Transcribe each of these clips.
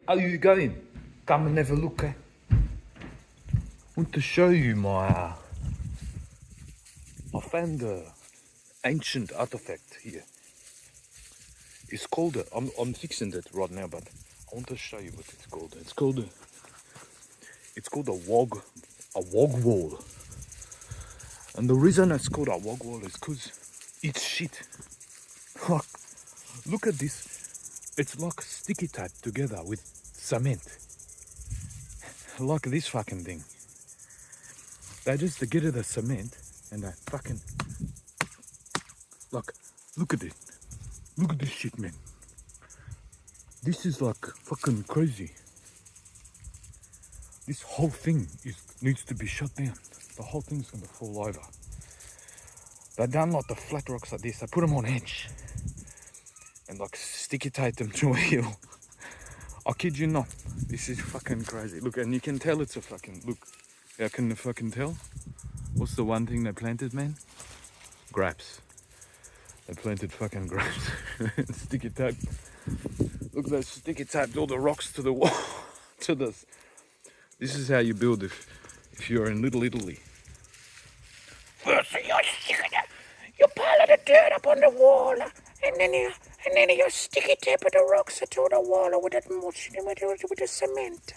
Are you going? Come and have a look, eh? I want to show you I found an ancient artifact here. It's called I'm fixing it right now, but I want to show you what it's called. It's called a wog wall. And the reason it's called a wog wall is because it's shit. Like, look at this. It's like sticky tape together with cement. Like this fucking thing. They just get to the cement and they fucking... Like, look at it. Look at this shit, man. This is like fucking crazy. This whole thing needs to be shut down. The whole thing's gonna fall over. They done like the flat rocks like this. They put them on edge and like sticky tape them to a hill. I kid you not. This is fucking crazy. Look, and you can tell it's a fucking... Look, how can you fucking tell? What's the one thing they planted, man? Grapes. They planted fucking grapes. Sticky tape. Look, they sticky taped all the rocks to the wall. To this. This is how you build if you're in Little Italy. First, you pile the dirt up on the wall, and then you sticky tape the rocks to the wall with that mulch, with the cement.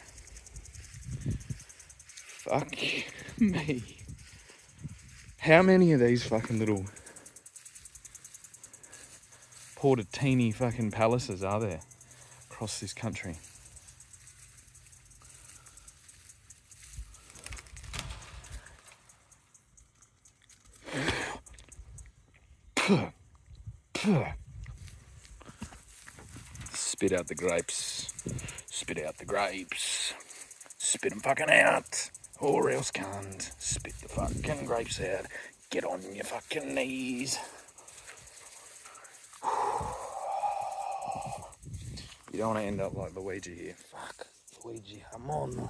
Fuck me. How many of these fucking little portatini fucking palaces are there across this country? Spit out the grapes. Spit out the grapes. Spit them fucking out. Or else can't. Spit the fucking grapes out. Get on your fucking knees. You don't want to end up like Luigi here. Fuck, Luigi, I'm on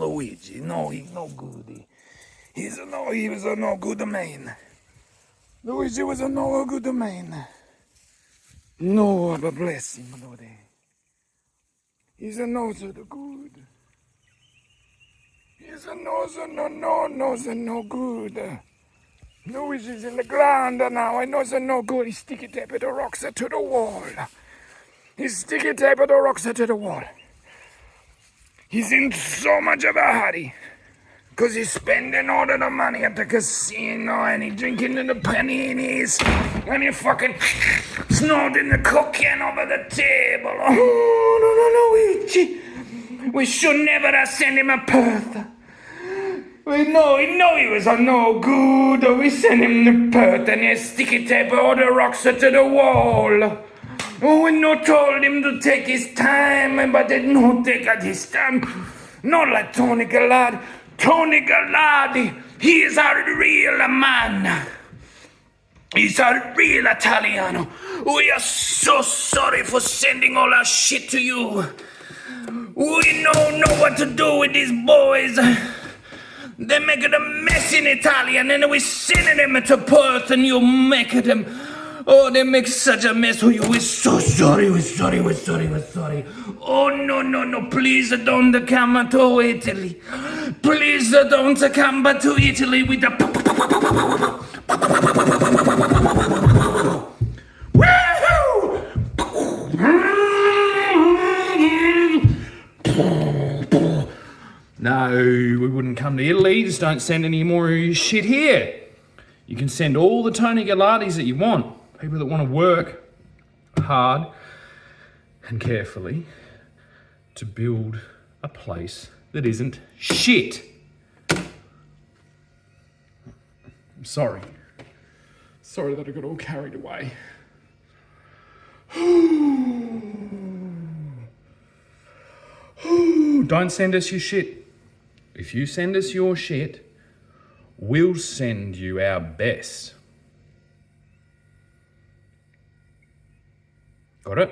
Luigi. No, he's no good. He was a no good man. Luigi was a no good man. No, but bless him, Lord. He's a no so good. He's a no good. Luigi's in the ground now. I know it's no good. He's sticky taped the rocks to the wall. He's sticky taped the rocks to the wall. He's in so much of a hurry. Because he's spending all of the money at the casino and he's drinking the paninis and he fucking snorting the cocaine over the table. Oh, no, Luigi. We should never have sent him a Perth. We know he was a no good. We sent him to Perth and he sticky tape all the rocks to the wall. Oh, we no told him to take his time, but they no take at his time. Not like Tony Gallardi. Tony Gallardi, he is a real man. He's a real Italiano. We are so sorry for sending all our shit to you. We don't know what to do with these boys. They make it a mess in Italy and then we send them to Perth and you make them... Oh, they make such a mess of you. We're so sorry, we're sorry. Oh, no, please don't come to Italy. Please don't come to Italy with the... No, we wouldn't come to Italy. Just don't send any more shit here. You can send all the Tony Gallardis that you want. People that want to work hard and carefully to build a place that isn't shit. I'm sorry. Sorry that I got all carried away. Don't send us your shit. If you send us your shit, we'll send you our best. Got it?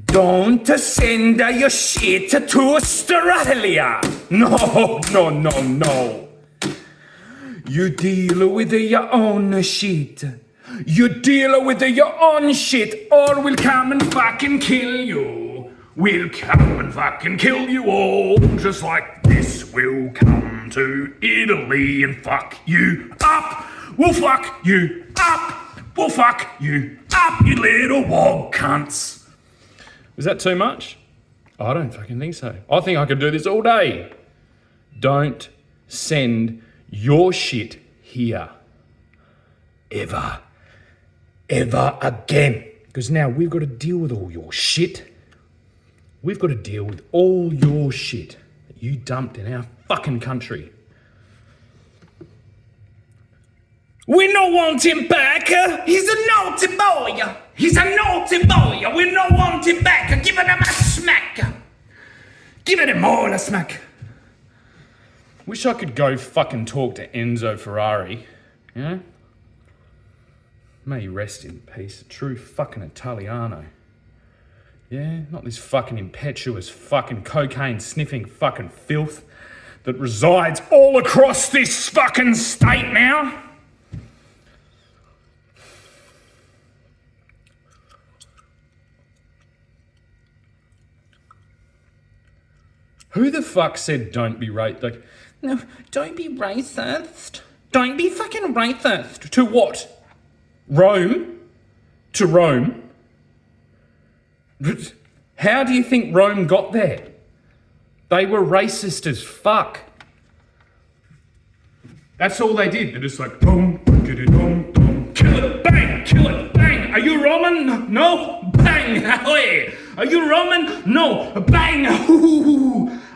Don't send your shit to Australia. No. You deal with your own shit. You deal with your own shit, or we'll come and fucking kill you. We'll come and fucking kill you all, just like this. We'll come to Italy and fuck you up. We'll fuck you up. We'll fuck you up, you little wog cunts. Is that too much? I don't fucking think so. I think I could do this all day. Don't send your shit here. Ever again. Because now we've got to deal with all your shit. We've got to deal with all your shit that you dumped in our fucking country. We don't want him back. He's a naughty boy. He's a naughty boy. We don't want him back. Give him a smack. Give it all a smack. Wish I could go fucking talk to Enzo Ferrari. You know? May he rest in peace. A true fucking Italiano. Yeah? Not this fucking impetuous fucking cocaine sniffing fucking filth that resides all across this fucking state now. Who the fuck said don't be racist? Like, no, don't be racist. Don't be fucking racist. To what? Rome? To Rome? How do you think Rome got there? They were racist as fuck. That's all they did. They're just like, boom, get it, boom, boom, kill it, bang, kill it, bang. Are you Roman? No, bang. Are you Roman? No, bang.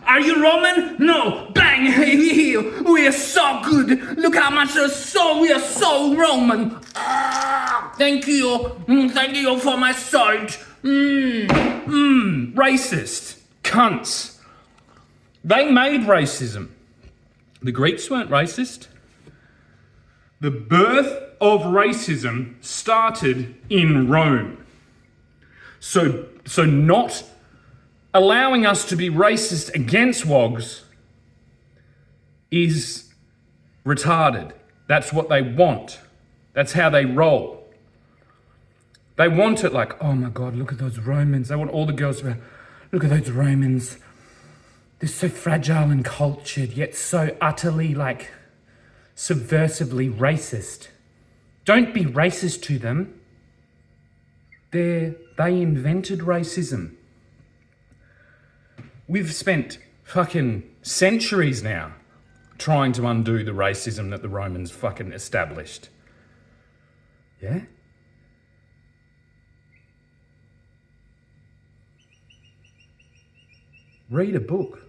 Are you Roman? No, bang. We are so good. Look how much we are so Roman. Thank you for my sword. Racist cunts. They made racism. The Greeks weren't racist. The birth of racism started in Rome. So not allowing us to be racist against wogs is retarded. That's what they want. That's how they roll. They want it like, oh my God, look at those Romans. They want all the girls to be, look at those Romans. They're so fragile and cultured, yet so utterly, like, subversively racist. Don't be racist to them. They invented racism. We've spent fucking centuries now trying to undo the racism that the Romans fucking established. Yeah? Read a book.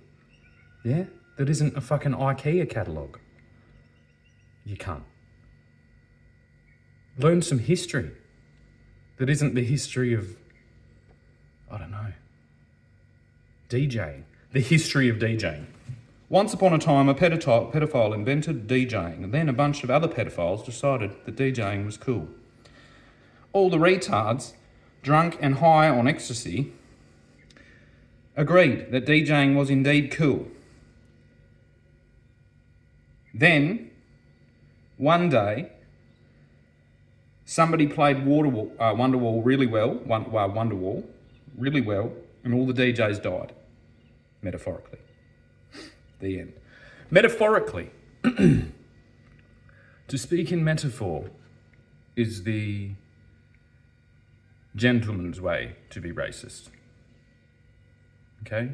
Yeah? That isn't a fucking IKEA catalogue. You can't. Learn some history. That isn't the history of, I don't know, DJing. The history of DJing. Once upon a time, a pedophile invented DJing, and then a bunch of other pedophiles decided that DJing was cool. All the retards, drunk and high on ecstasy, agreed that DJing was indeed cool. Then, one day, somebody played Wonderwall really well, and all the DJs died, metaphorically. The end. Metaphorically. To speak in metaphor is the gentleman's way to be racist. Okay?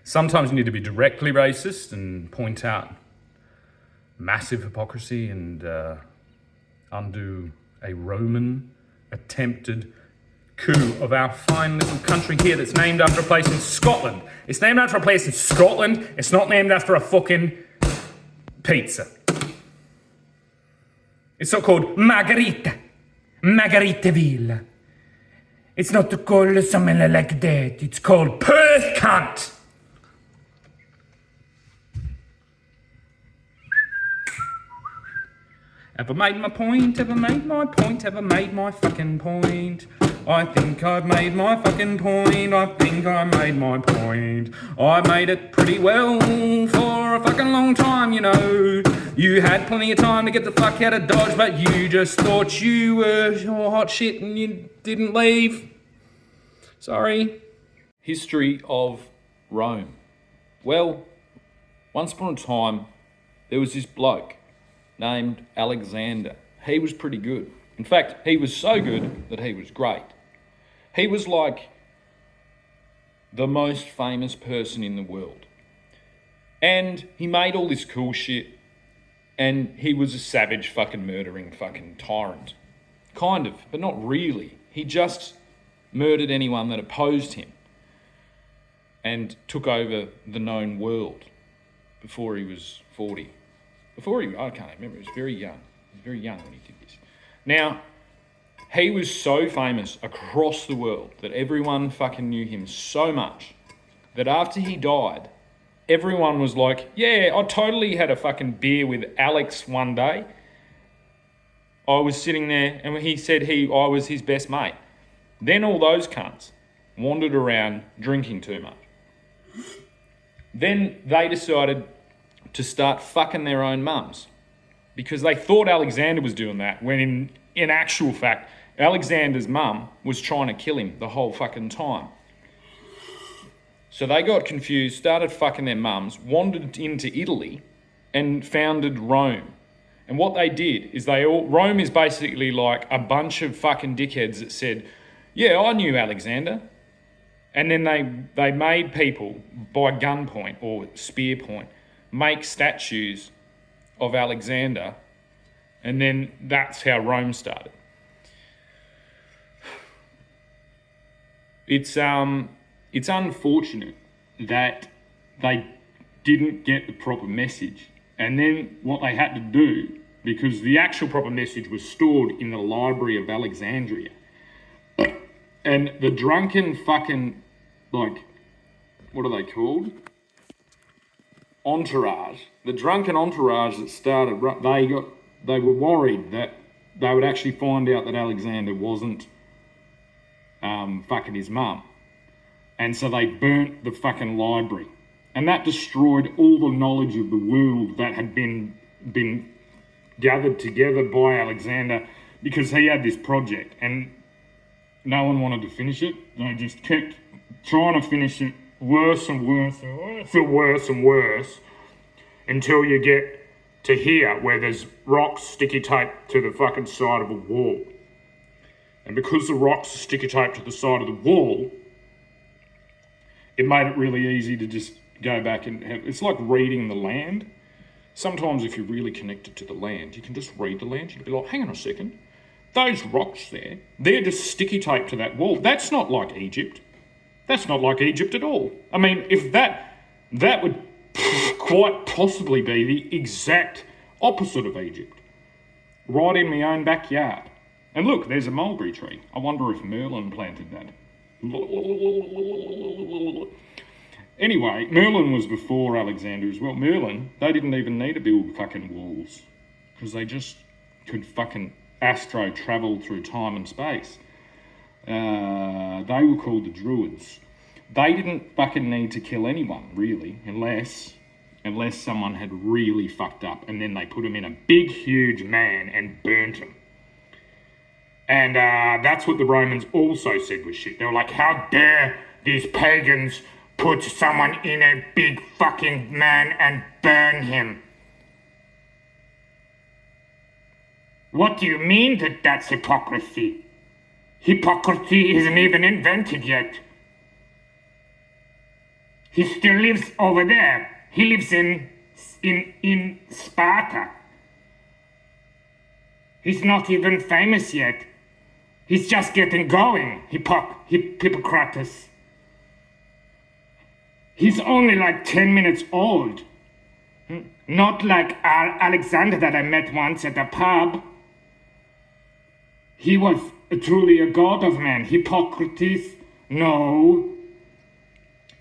Sometimes you need to be directly racist and point out massive hypocrisy and undo a Roman attempted coup of our fine little country here that's named after a place in Scotland. It's named after a place in Scotland. It's not named after a fucking pizza. It's not called Margaritaville. It's not called something like that. It's called Perth, cunt. Have I made my point? Have I made my point? Have I made my fucking point? I think I've made my fucking point. I think I made my point. I made it pretty well for a fucking long time, you know. You had plenty of time to get the fuck out of Dodge, but you just thought you were hot shit and you didn't leave. Sorry. History of Rome. Well, once upon a time, there was this bloke named Alexander. He was pretty good. In fact, he was so good that he was great. He was like the most famous person in the world. And he made all this cool shit, and he was a savage fucking murdering fucking tyrant. Kind of, but not really. He just murdered anyone that opposed him and took over the known world before he was 40. I can't remember, he was very young. He was very young when he did this. Now, he was so famous across the world that everyone fucking knew him so much that after he died, everyone was like, yeah, I totally had a fucking beer with Alex one day. I was sitting there and he said I was his best mate. Then all those cunts wandered around drinking too much. Then they decided to start fucking their own mums because they thought Alexander was doing that when in actual fact, Alexander's mum was trying to kill him the whole fucking time. So they got confused, started fucking their mums, wandered into Italy and founded Rome. And what they did is Rome is basically like a bunch of fucking dickheads that said, yeah, I knew Alexander. And then they made people by gunpoint or spear point make statues of Alexander. And then that's how Rome started. It's unfortunate that they didn't get the proper message. And then what they had to do, because the actual proper message was stored in the Library of Alexandria. And the drunken fucking, like, what are they called? Entourage. The drunken entourage that started, they were worried that they would actually find out that Alexander wasn't fucking his mum. And so they burnt the fucking library. And that destroyed all the knowledge of the world that had been gathered together by Alexander because he had this project and no one wanted to finish it. They just kept trying to finish it worse and worse and worse and worse and worse until you get to here where there's rocks sticky taped to the fucking side of a wall. And because the rocks are sticky taped to the side of the wall, it made it really easy to just go back and it's like reading the land. Sometimes if you're really connected to the land, you can just read the land. You can be like, hang on a second, those rocks there, they're just sticky taped to that wall. That's not like Egypt. That's not like Egypt at all. I mean, if that would quite possibly be the exact opposite of Egypt. Right in my own backyard. And look, there's a mulberry tree. I wonder if Merlin planted that. Anyway, Merlin was before Alexander as well. Merlin, they didn't even need to build fucking walls because they just could fucking astro travel through time and space. They were called the Druids. They didn't fucking need to kill anyone, really, unless someone had really fucked up and then they put him in a big, huge man and burnt him. And that's what the Romans also said was shit. They were like, how dare these pagans put someone in a big fucking man and burn him? What do you mean that that's hypocrisy? Hypocrisy isn't even invented yet. He still lives over there. He lives in Sparta. He's not even famous yet. He's just getting going, Hippocrates. He's only like 10 minutes old. Not like Alexander that I met once at a pub. He was truly a god of man. Hippocrates, no.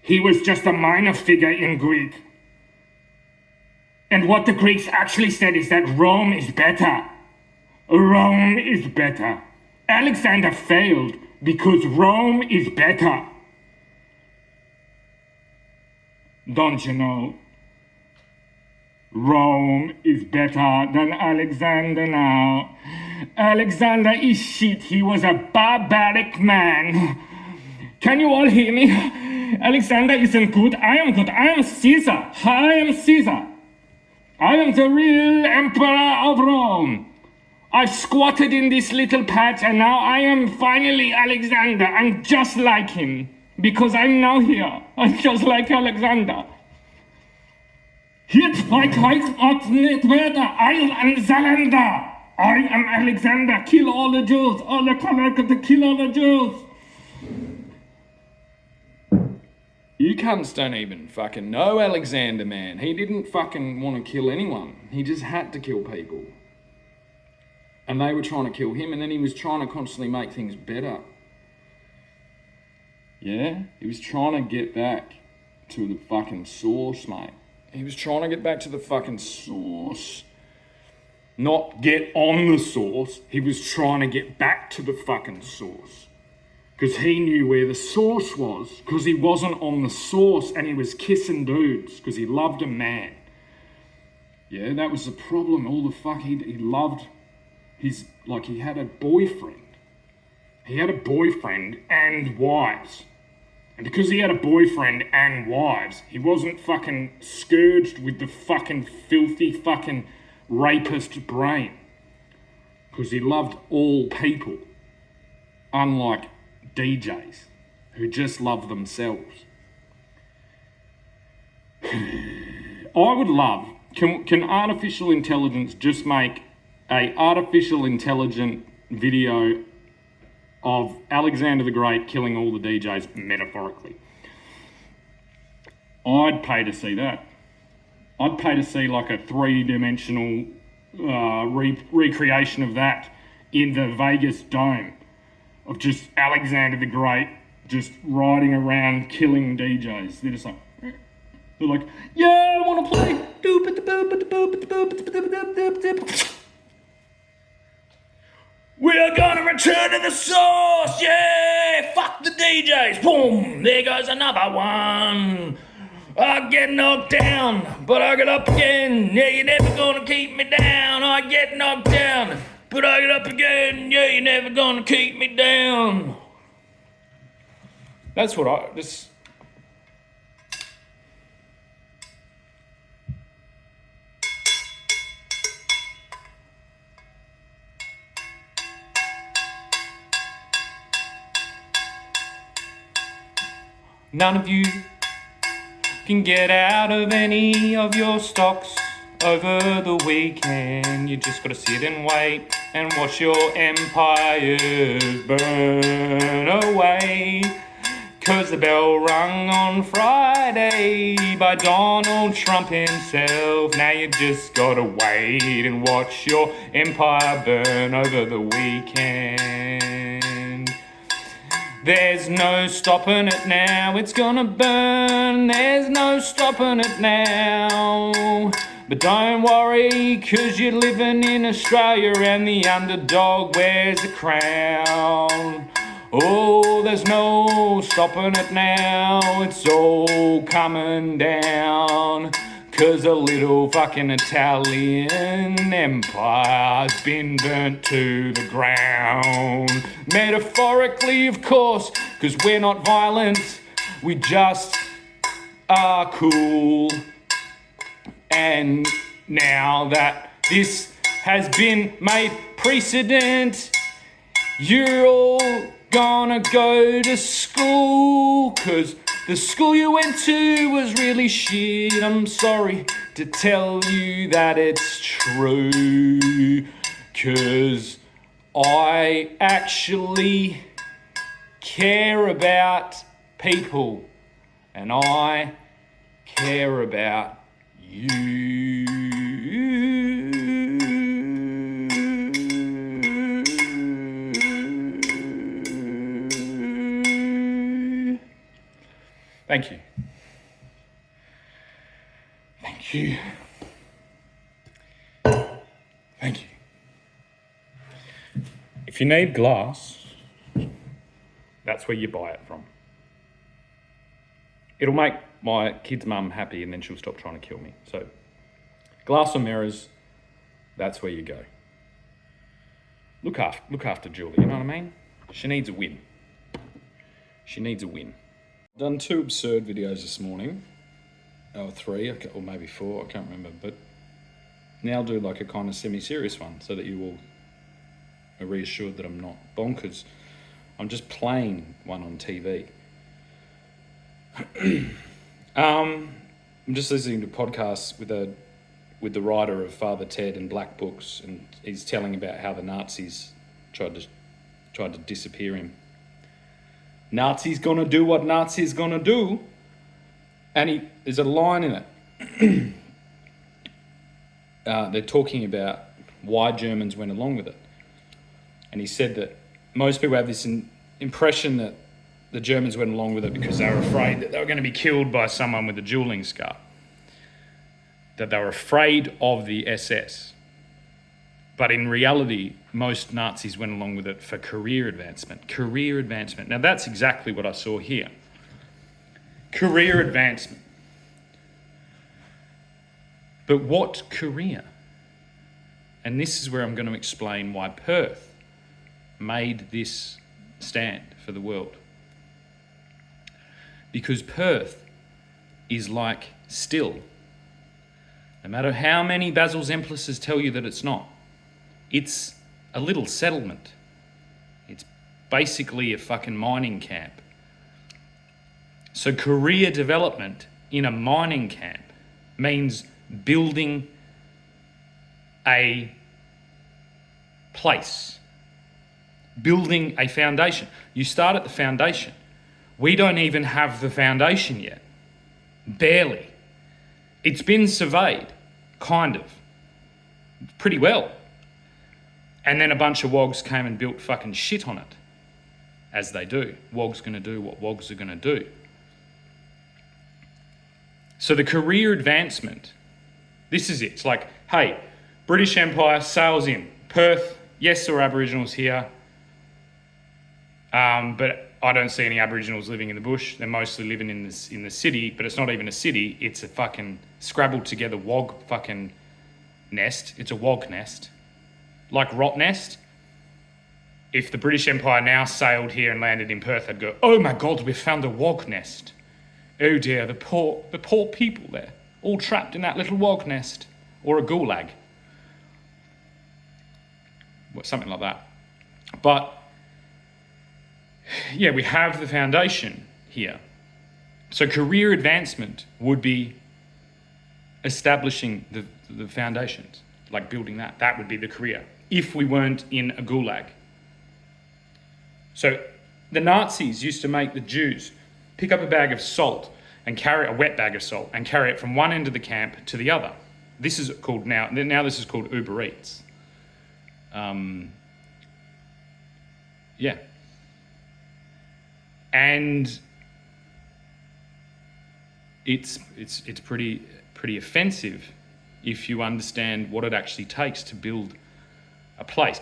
He was just a minor figure in Greek. And what the Greeks actually said is that Rome is better. Rome is better. Alexander failed because Rome is better. Don't you know? Rome is better than Alexander now. Alexander is shit. He was a barbaric man. Can you all hear me? Alexander isn't good. I am good. I am Caesar. I am Caesar. I am the real emperor of Rome. I squatted in this little patch and now I am finally Alexander. I'm just like him because I'm now here. I'm just like Alexander. Jetzt verkauft uns nicht weiter. Alexander. I am Alexander. Kill all the Jews. All the collectors, kill all the Jews. You cunts don't even fucking know Alexander, man. He didn't fucking want to kill anyone. He just had to kill people. And they were trying to kill him, and then he was trying to constantly make things better. Yeah? He was trying to get back to the fucking source, mate. He was trying to get back to the fucking source. Not get on the source. He was trying to get back to the fucking source. Because he knew where the source was. Because he wasn't on the source and he was kissing dudes. Because he loved a man. Yeah, that was the problem. All the fuck, he loved his, like he had a boyfriend. He had a boyfriend and wives. And because he had a boyfriend and wives, he wasn't fucking scourged with the fucking filthy fucking rapist brain. Because he loved all people. Unlike DJs who just love themselves. I would love, can artificial intelligence just make a artificial intelligent video of Alexander the Great killing all the DJs metaphorically? I'd pay to see that. I'd pay to see like a three-dimensional recreation of that in the Vegas Dome. Of just Alexander the Great just riding around killing DJs. They're just like, yeah, I want to play. We are gonna return to the source, yeah! Fuck the DJs, boom! There goes another one. I get knocked down, but I get up again. Yeah, you're never gonna keep me down. I get knocked down, but I get up again. Yeah, you're never gonna keep me down. That's what I just. None of you can get out of any of your stocks over the weekend. You just gotta sit and wait and watch your empires burn away. 'Cause the bell rung on Friday by Donald Trump himself. Now you just gotta wait and watch your empire burn over the weekend. There's no stopping it now, it's gonna burn. There's no stopping it now. But don't worry, 'cause you're living in Australia and the underdog wears the crown. Oh, there's no stopping it now, it's all coming down. 'Cause a little fucking Italian empire's been burnt to the ground. Metaphorically, of course, 'cause we're not violent, we just are cool. And now that this has been made precedent, you're all gonna go to school, 'cause the school you went to was really shit. I'm sorry to tell you that it's true, 'cause I actually care about people and I care about you. Thank you. Thank you. Thank you. If you need glass, that's where you buy it from. It'll make my kid's mum happy and then she'll stop trying to kill me. So Glass or mirrors, that's where you go. Look after Julie, you know what I mean? She needs a win. She needs a win. Done 2 absurd videos this morning. Or 3, or maybe 4, I can't remember. But now I'll do like a kind of semi-serious one so that you all are reassured that I'm not bonkers. I'm just playing one on TV. I'm just listening to podcasts with the writer of Father Ted and Black Books, and he's telling about how the Nazis tried to disappear him. Nazis gonna do what Nazis gonna do, and there's a line in it. They're talking about why Germans went along with it, and he said that most people have this impression that the Germans went along with it because they were afraid that they were going to be killed by someone with a dueling scar. That they were afraid of the SS. But in reality, most Nazis went along with it for career advancement. Career advancement. Now that's exactly what I saw here. Career advancement. But what career? And this is where I'm going to explain why Perth made this stand for the world. Because Perth is like still. No matter how many Basil Zemplises tell you that it's not, it's a little settlement. It's basically a fucking mining camp. So career development in a mining camp means building a place, building a foundation. You start at the foundation. We don't even have the foundation yet. Barely. It's been surveyed, kind of. Pretty well. And then a bunch of wogs came and built fucking shit on it. As they do. Wogs gonna do what wogs are gonna do. So the career advancement, this is it. It's like, hey, British Empire sails in. Perth, yes, there are Aboriginals here. But I don't see any Aboriginals living in the bush. They're mostly living in the city, but it's not even a city. It's a fucking scrabbled together wog fucking nest. It's a wog nest. Like Rot Nest. If the British Empire now sailed here and landed in Perth, they'd go, oh my God, we've found a wog nest. Oh dear, the poor people there, all trapped in that little wog nest. Or a gulag. Something like that. But yeah, we have the foundation here. So career advancement would be establishing the foundations, like building that. That would be the career, if we weren't in a gulag. So the Nazis used to make the Jews pick up a bag of salt and carry a wet bag of salt and carry it from one end of the camp to the other. This is called now this is called Uber Eats. Yeah. And it's pretty offensive if you understand what it actually takes to build a place.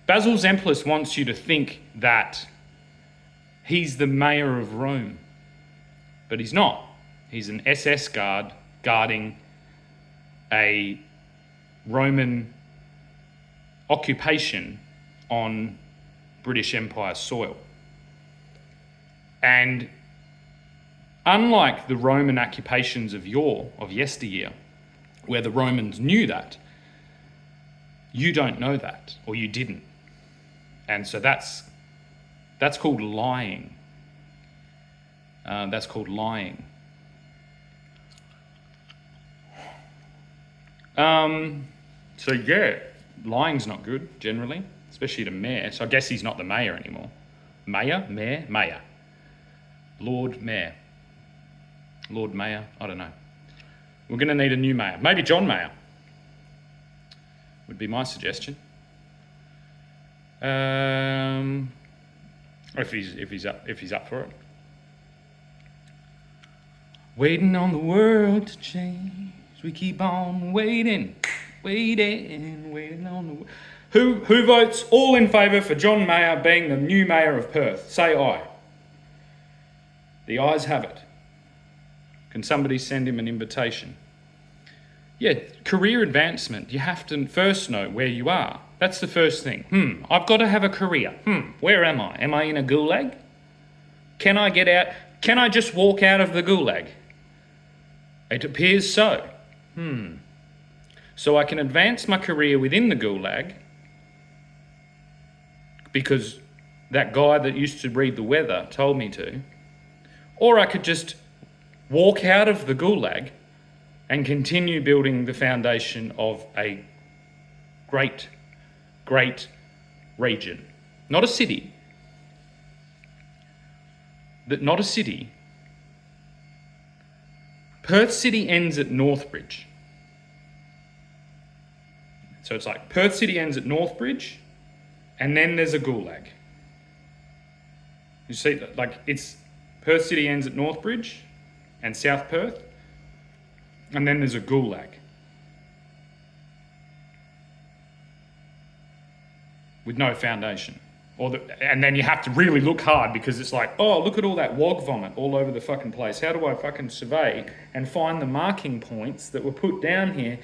Basil Zemplis wants you to think that he's the mayor of Rome, but he's not. He's an SS guard guarding a Roman occupation on British Empire soil. And unlike the Roman occupations of yesteryear, where the Romans knew that, you don't know that, or you didn't. And so that's called lying. That's called lying. So yeah, lying's not good, generally, especially to mayor. So I guess he's not the mayor anymore. Mayor. Lord Mayor, I don't know. We're going to need a new mayor. Maybe John Mayer would be my suggestion. If he's up for it. Waiting on the world to change. We keep on waiting on the. Who votes all in favour for John Mayer being the new mayor of Perth? Say aye. The ayes have it. Can somebody send him an invitation? Yeah, career advancement. You have to first know where you are. That's the first thing. I've got to have a career. Where am I? Am I in a gulag? Can I get out? Can I just walk out of the gulag? It appears so. So I can advance my career within the gulag because that guy that used to read the weather told me to. Or I could just walk out of the gulag and continue building the foundation of a great, great region. Not a city. Not a city. Perth City ends at Northbridge. So it's like Perth City ends at Northbridge, and then there's a gulag. You see, like it's Perth City ends at Northbridge and South Perth, and then there's a gulag. With no foundation. And then you have to really look hard because it's like, oh, look at all that wog vomit all over the fucking place. How do I fucking survey and find the marking points that were put down here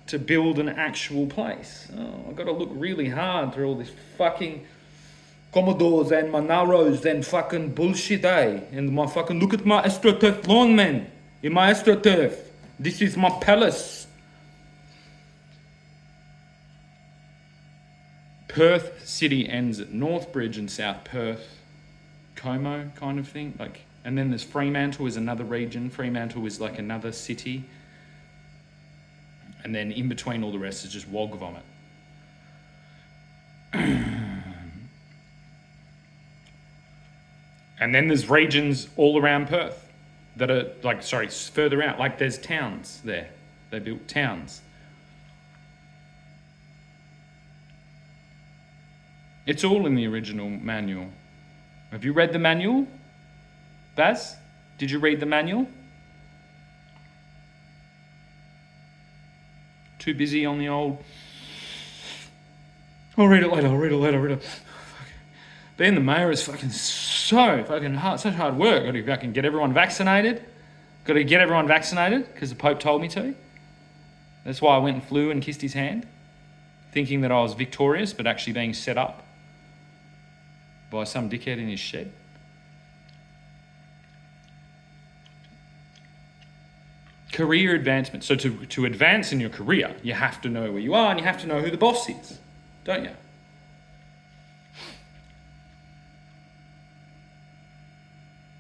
to build an actual place? Oh, I've got to look really hard through all this fucking Commodores and Monaros and fucking bullshit, eh? And my fucking, look at my AstroTurf lawn, man. In my AstroTurf. This is my palace. Perth City ends at Northbridge and South Perth, Como kind of thing. And then there's Fremantle is another region. Fremantle is like another city. And then in between all the rest is just wog vomit. And then there's regions all around Perth that are further out. Like there's towns there. They built towns. It's all in the original manual. Have you read the manual? Baz, did you read the manual? Too busy on the old... I'll read it later. Being the mayor is fucking so fucking hard, such hard work. Got to fucking get everyone vaccinated. Because the Pope told me to. That's why I went and flew and kissed his hand. Thinking that I was victorious, but actually being set up by some dickhead in his shed. Career advancement. So to advance in your career, you have to know where you are and you have to know who the boss is, don't you?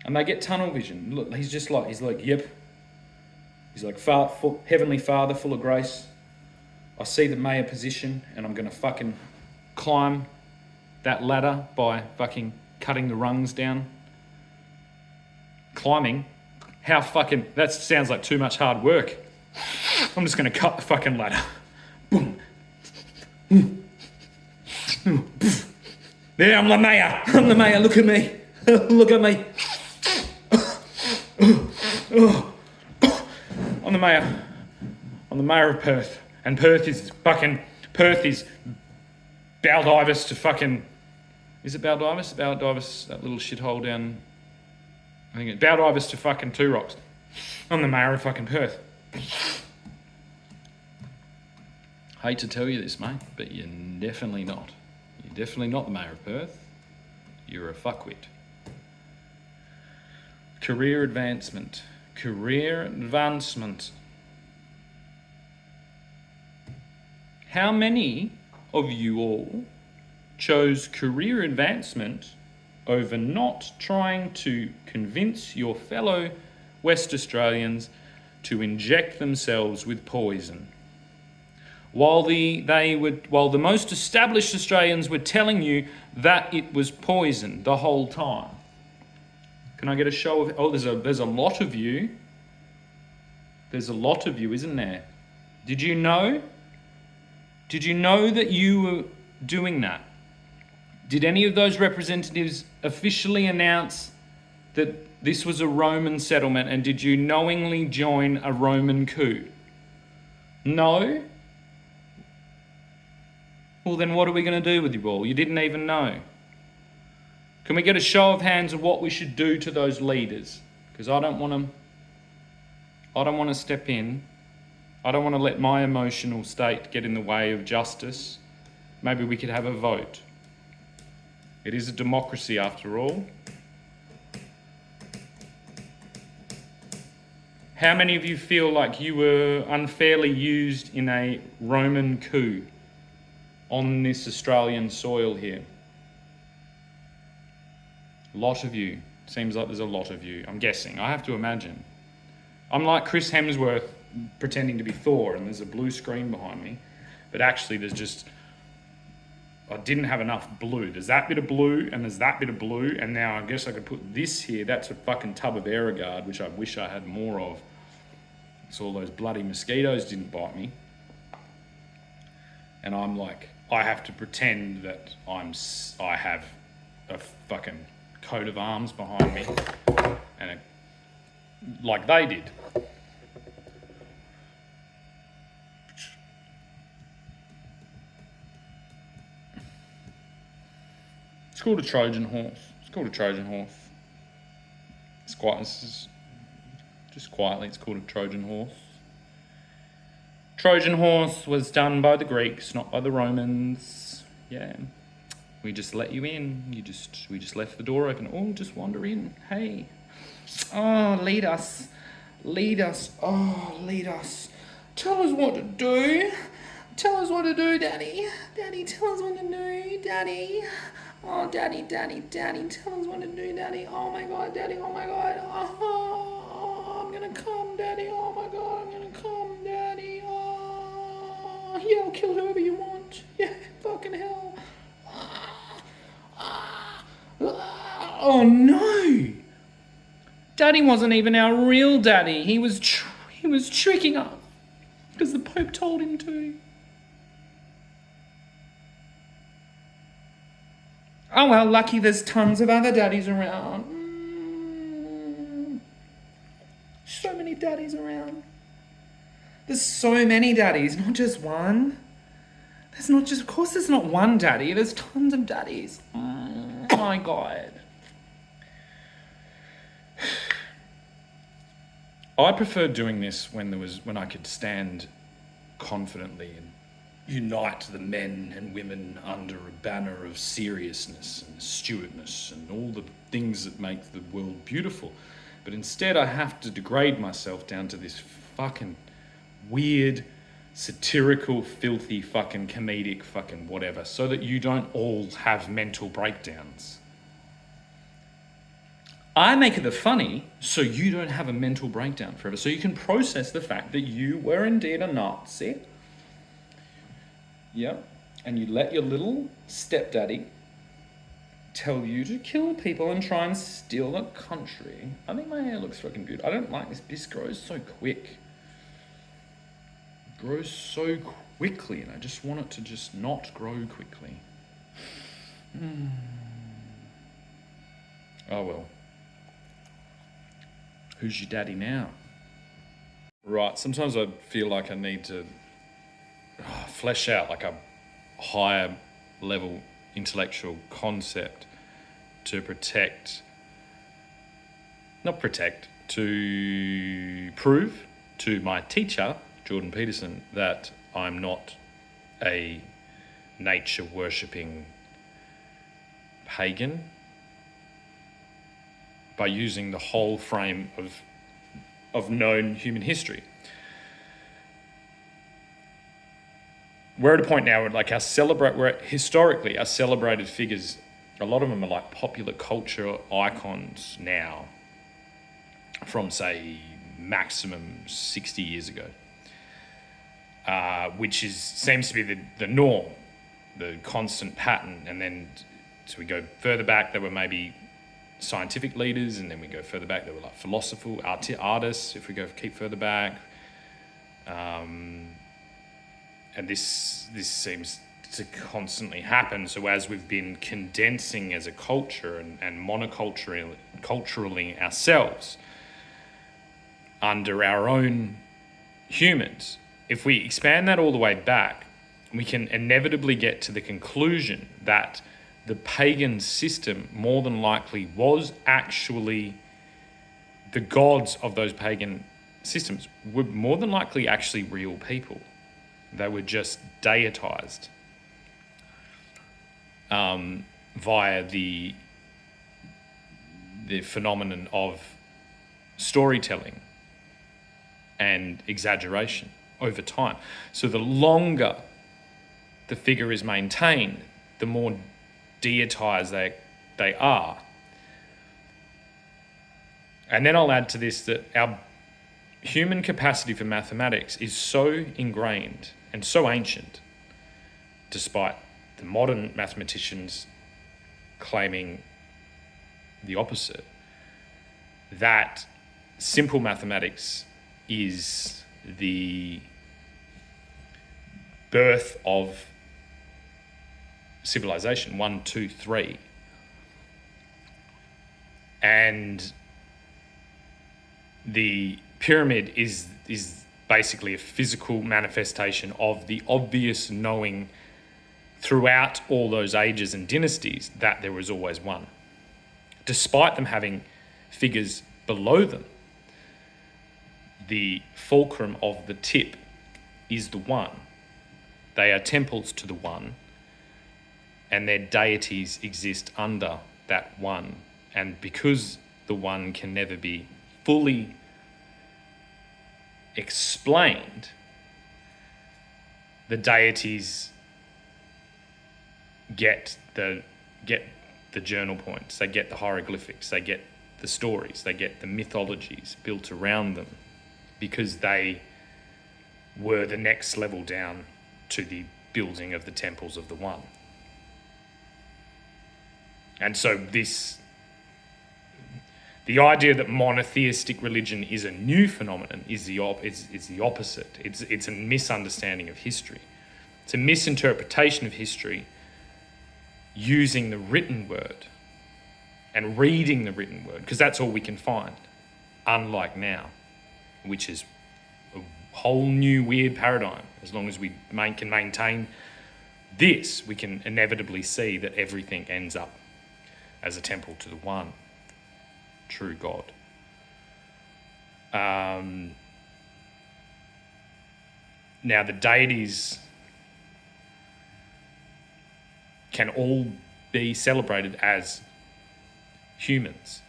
And they get tunnel vision. Look, he's like, yep. He's like, Heavenly Father, full of grace. I see the mayor position and I'm going to fucking climb that ladder by fucking cutting the rungs down. Climbing. That sounds like too much hard work. I'm just going to cut the fucking ladder. Boom. There, I'm the mayor. Look at me. Look at me. I'm the mayor. I'm the mayor of Perth. And Perth is Baldivis to fucking... Is it Baldivis? Baldivis, that little shithole down... I think it's Baldivis to fucking Two Rocks. I'm the mayor of fucking Perth. Hate to tell you this, mate, but you're definitely not. You're definitely not the mayor of Perth. You're a fuckwit. Career advancement. How many of you all chose career advancement over not trying to convince your fellow West Australians to inject themselves with poison? While the most established Australians were telling you that it was poison the whole time. Can I get a show of... Oh, there's a lot of you. There's a lot of you, isn't there? Did you know that you were doing that? Did any of those representatives officially announce that this was a Roman settlement, and did you knowingly join a Roman coup? No? Well, then what are we going to do with you all? You didn't even know. Can we get a show of hands of what we should do to those leaders? Because I don't want to step in. I don't want to let my emotional state get in the way of justice. Maybe we could have a vote. It is a democracy after all. How many of you feel like you were unfairly used in a Roman coup on this Australian soil here? A lot of you. Seems like there's a lot of you. I'm guessing. I have to imagine. I'm like Chris Hemsworth pretending to be Thor, and there's a blue screen behind me. But actually there's just... I didn't have enough blue. There's that bit of blue, and there's that bit of blue, and now I guess I could put this here. That's a fucking tub of Aerogard, which I wish I had more of. So all those bloody mosquitoes didn't bite me. And I'm like, I have to pretend that I have a fucking coat of arms behind me, and like they did. It's called a Trojan horse. It's called a Trojan horse. Just quietly, it's called a Trojan horse. Trojan horse was done by the Greeks, not by the Romans. Yeah. We just let you in. We just left the door open. Oh, just wander in. Hey. Oh, lead us. Lead us. Oh, lead us. Tell us what to do. Tell us what to do, Daddy. Daddy, tell us what to do, Daddy. Oh, Daddy, Daddy, Daddy, tell us what to do, Daddy. Oh my God, Daddy, oh my God. Oh, I'm gonna come, Daddy. Oh my God, I'm gonna come, Daddy. Oh, yeah, I'll kill whoever you want. Yeah, fucking hell. Oh no! Daddy wasn't even our real daddy. He was tricking us because the Pope told him to. Oh well, lucky there's tons of other daddies around. So many daddies around. There's so many daddies, not just one. Of course there's not one daddy, there's tons of daddies. Oh my God. I preferred doing this when I could stand confidently and unite the men and women under a banner of seriousness and astutedness and all the things that make the world beautiful. But instead I have to degrade myself down to this fucking weird, satirical, filthy, fucking comedic fucking whatever, so that you don't all have mental breakdowns. I make it the funny so you don't have a mental breakdown forever, so you can process the fact that you were indeed a Nazi. Yep. And you let your little stepdaddy tell you to kill people and try and steal the country. I think my hair looks fucking good. I don't like this. This grows so quick. It grows so quickly, and I just want it to just not grow quickly. Oh well. Who's your daddy now? Right, sometimes I feel like I need to flesh out like a higher level intellectual concept to prove to my teacher, Jordan Peterson, that I'm not a nature-worshipping pagan, by using the whole frame of known human history. We're at a point now where historically our celebrated figures, a lot of them are like popular culture icons now from, say, maximum 60 years ago, which seems to be the norm, the constant pattern. And then so we go further back, there were maybe scientific leaders, and then we go further back, there were like philosophical artists, if we keep further back. And this seems to constantly happen. So as we've been condensing as a culture and monoculturally ourselves under our own humans, if we expand that all the way back, we can inevitably get to the conclusion that the pagan system more than likely was actually the gods of those pagan systems were more than likely actually real people. They were just deitized via the phenomenon of storytelling and exaggeration over time. So the longer the figure is maintained, the more deitized they are. And then I'll add to this that our human capacity for mathematics is so ingrained and so ancient, despite the modern mathematicians claiming the opposite, that simple mathematics is the birth of civilization, 1, 2, 3. And the pyramid is basically a physical manifestation of the obvious knowing throughout all those ages and dynasties that there was always one. Despite them having figures below them, the fulcrum of the tip is the one. They are temples to the one, and their deities exist under that one. And because the one can never be fully explained, the deities get the journal points, they get the hieroglyphics, they get the stories, they get the mythologies built around them, because they were the next level down to the building of the temples of the one. And so the idea that monotheistic religion is a new phenomenon is the opposite. It's a misunderstanding of history. It's a misinterpretation of history using the written word and reading the written word, because that's all we can find, unlike now, which is a whole new weird paradigm. As long as we can maintain this, we can inevitably see that everything ends up as a temple to the one true God. Now, the deities can all be celebrated as humans.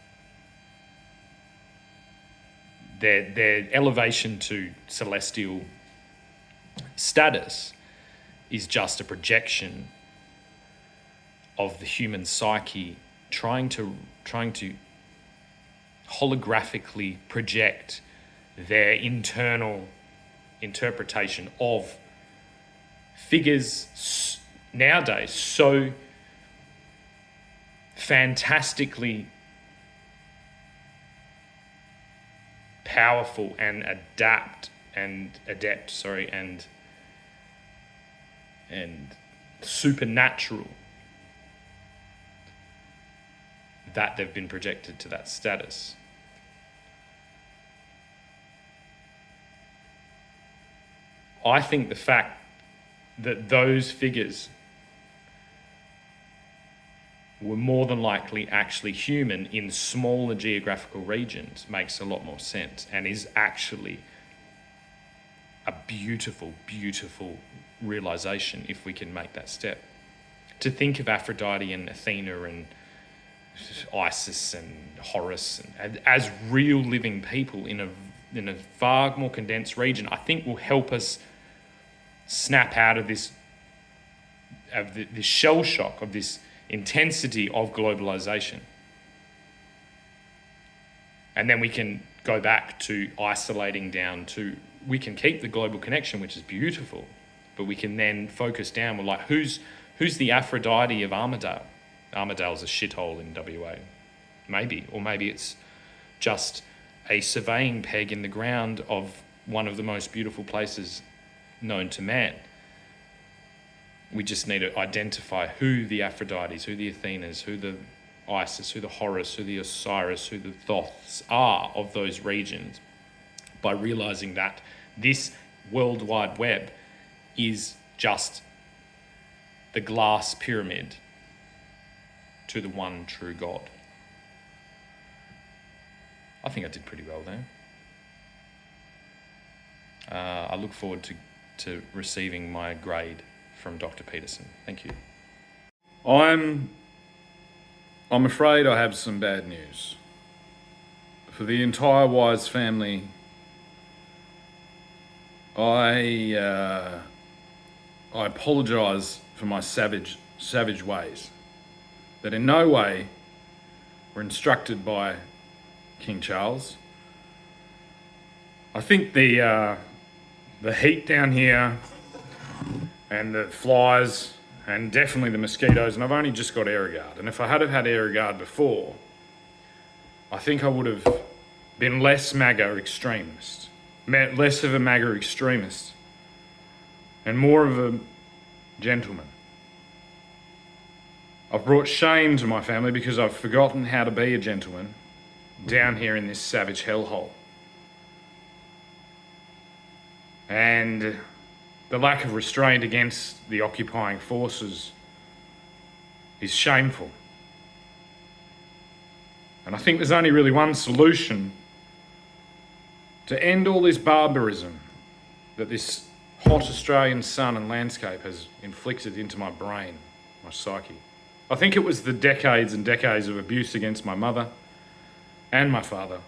Their elevation to celestial status is just a projection of the human psyche trying to holographically project their internal interpretation of figures nowadays so fantastically powerful and adept and supernatural that they've been projected to that status. I think the fact that those figures were more than likely actually human in smaller geographical regions makes a lot more sense, and is actually a beautiful, beautiful realization if we can make that step. To think of Aphrodite and Athena and Isis and Horus and as real living people in a far more condensed region, I think will help us snap out of this shell shock of this intensity of globalization. And then we can go back to isolating down to, we can keep the global connection, which is beautiful, but we can then focus down. We're like, who's the Aphrodite of Armidale? Armidale's a shithole in WA. Maybe. Or maybe it's just a surveying peg in the ground of one of the most beautiful places known to man. We just need to identify who the Aphrodites, who the Athenas, who the Isis, who the Horus, who the Osiris, who the Thoths are of those regions, by realizing that this World Wide Web is just the glass pyramid to the one true God. I think I did pretty well there. I look forward to receiving my grade from Dr. Peterson. Thank you. I'm afraid I have some bad news. For the entire Wise family, I apologise for my savage ways that in no way were instructed by King Charles. I think the heat down here and the flies and definitely the mosquitoes, and I've only just got Aerogard, and if I had have had Aerogard before, I think I would have been less MAGA extremist, less of a MAGA extremist, and more of a gentleman. I've brought shame to my family because I've forgotten how to be a gentleman down here in this savage hellhole. And the lack of restraint against the occupying forces is shameful. And I think there's only really one solution to end all this barbarism that this hot Australian sun and landscape has inflicted into my brain, my psyche. I think it was the decades and decades of abuse against my mother and my father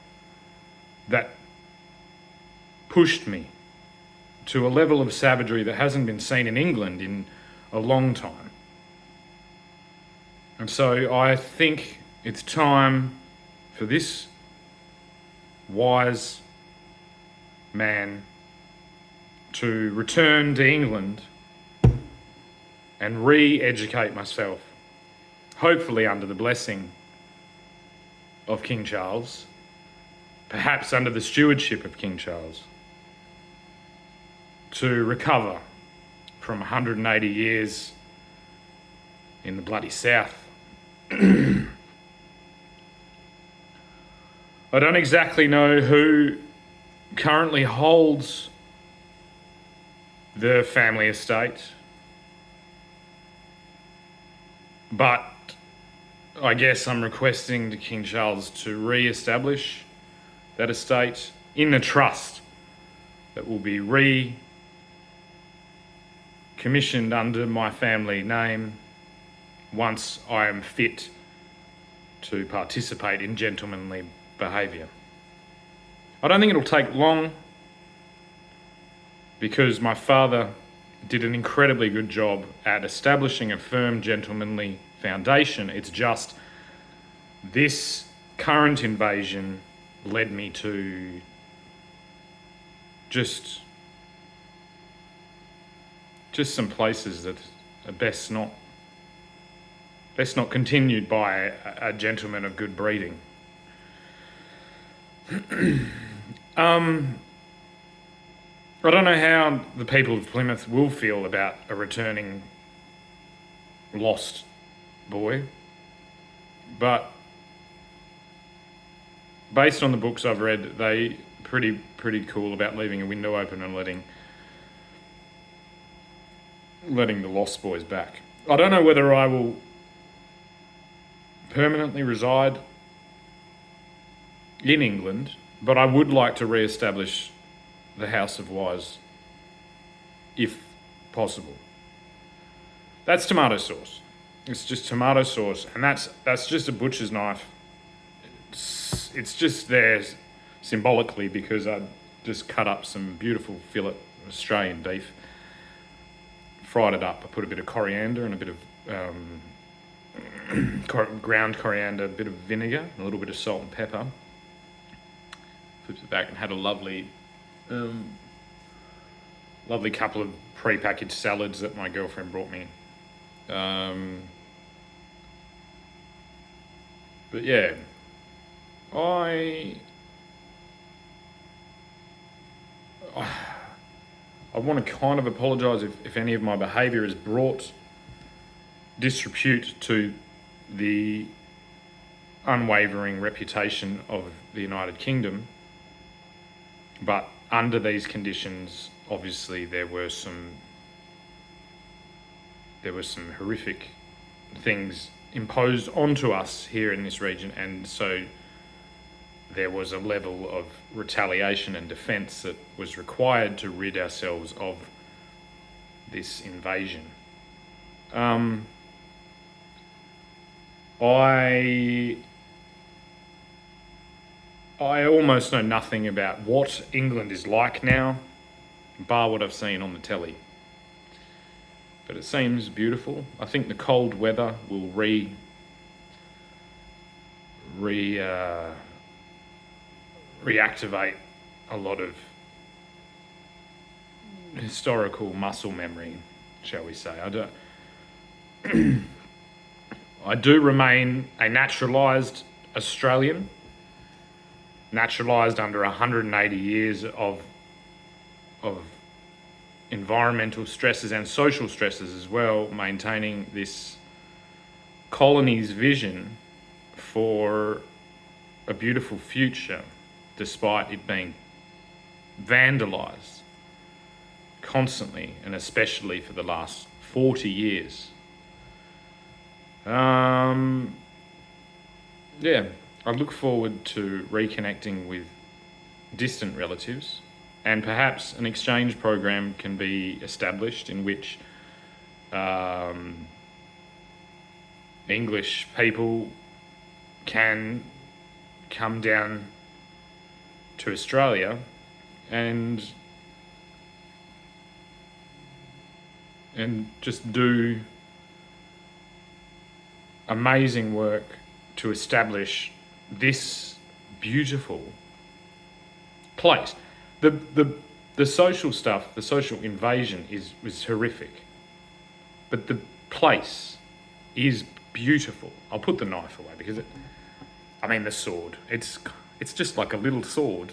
that pushed me to a level of savagery that hasn't been seen in England in a long time. And so I think it's time for this wise man to return to England and re-educate myself, hopefully under the blessing of King Charles, perhaps under the stewardship of King Charles, to recover from 180 years in the bloody South. I don't exactly know who currently holds the family estate, but I guess I'm requesting to King Charles to re-establish that estate in a trust that will be commissioned under my family name once I am fit to participate in gentlemanly behaviour. I don't think it'll take long because my father did an incredibly good job at establishing a firm gentlemanly foundation. It's just this current invasion led me to just some places that are best not continued by a gentleman of good breeding. I don't know how the people of Plymouth will feel about a returning lost boy, but based on the books I've read, they pretty cool about leaving a window open and letting the lost boys back. I don't know whether I will permanently reside in England, but I would like to re-establish the House of Wise, if possible. That's tomato sauce. It's just tomato sauce, and that's just a butcher's knife. It's just there symbolically because I just cut up some beautiful fillet Australian beef, fried it up. I put a bit of coriander and a bit of ground coriander, a bit of vinegar, a little bit of salt and pepper. Flipped it back and had a lovely couple of pre-packaged salads that my girlfriend brought me. But yeah, I want to kind of apologise if any of my behaviour has brought disrepute to the unwavering reputation of the United Kingdom. But under these conditions, obviously there were some horrific things imposed onto us here in this region, and so there was a level of retaliation and defence that was required to rid ourselves of this invasion. I almost know nothing about what England is like now, bar what I've seen on the telly. But it seems beautiful. I think the cold weather will reactivate a lot of historical muscle memory, shall we say. I do remain a naturalised Australian, naturalised under 180 years of environmental stresses and social stresses as well, maintaining this colony's vision for a beautiful future, despite it being vandalised constantly, and especially for the last 40 years. I look forward to reconnecting with distant relatives, and perhaps an exchange program can be established in which English people can come down to Australia and just do amazing work to establish this beautiful place. The social stuff, the social invasion was horrific, but the place is beautiful. I'll put the knife away because the sword. It's just like a little sword,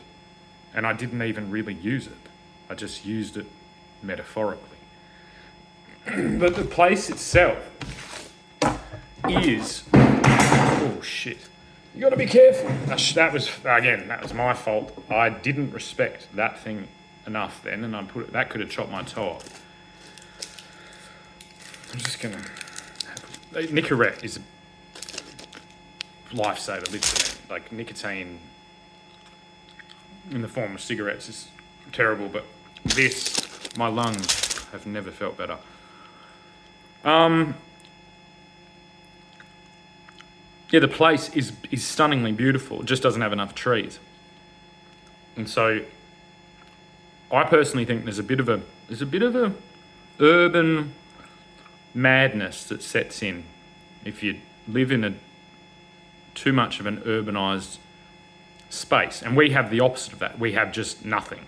and I didn't even really use it. I just used it metaphorically. But the place itself is... Oh, shit. You gotta be careful. That was my fault. I didn't respect that thing enough then, and that could have chopped my toe off. I'm just gonna... Nicorette is a lifesaver, literally. Like, nicotine in the form of cigarettes is terrible, but my lungs have never felt better. The place is stunningly beautiful. It just doesn't have enough trees. And so I personally think there's a bit of a urban madness that sets in if you live in too much of an urbanised space. And we have the opposite of that. We have just nothing.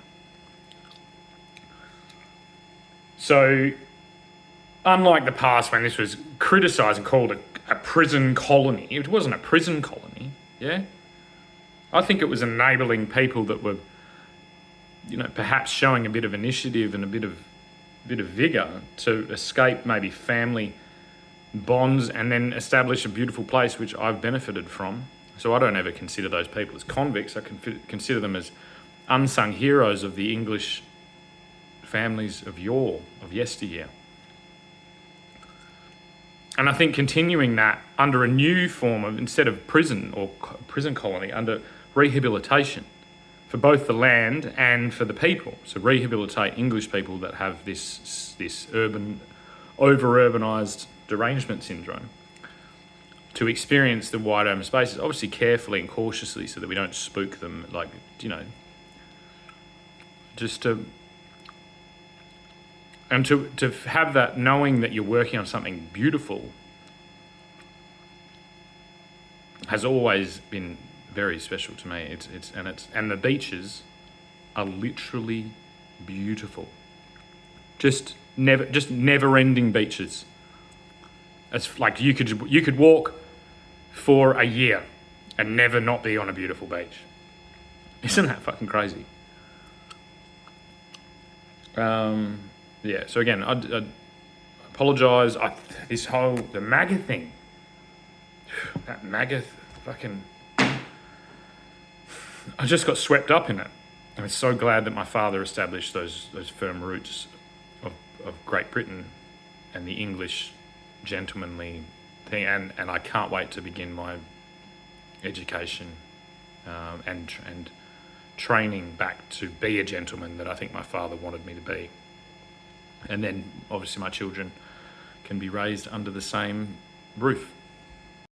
So unlike the past when this was criticised and called a prison colony, it wasn't a prison colony, yeah? I think it was enabling people that were, perhaps showing a bit of initiative and a bit of vigour to escape maybe family bonds and then establish a beautiful place which I've benefited from. So I don't ever consider those people as convicts. I consider them as unsung heroes of the English families of yesteryear. And I think continuing that under a new form of, instead of prison or prison colony, under rehabilitation for both the land and for the people. So rehabilitate English people that have this urban, over-urbanised derangement syndrome to experience the wide open spaces, obviously carefully and cautiously so that we don't spook them, just to... And to have that knowing that you're working on something beautiful has always been very special to me. And the beaches are literally beautiful. Just never-ending beaches. It's like you could walk for a year and never not be on a beautiful beach. Isn't that fucking crazy? So again, I apologise. The MAGA thing. That MAGA fucking... I just got swept up in it. I'm so glad that my father established those firm roots of Great Britain and the English gentlemanly thing, and I can't wait to begin my education and training back to be a gentleman that I think my father wanted me to be. And then obviously my children can be raised under the same roof.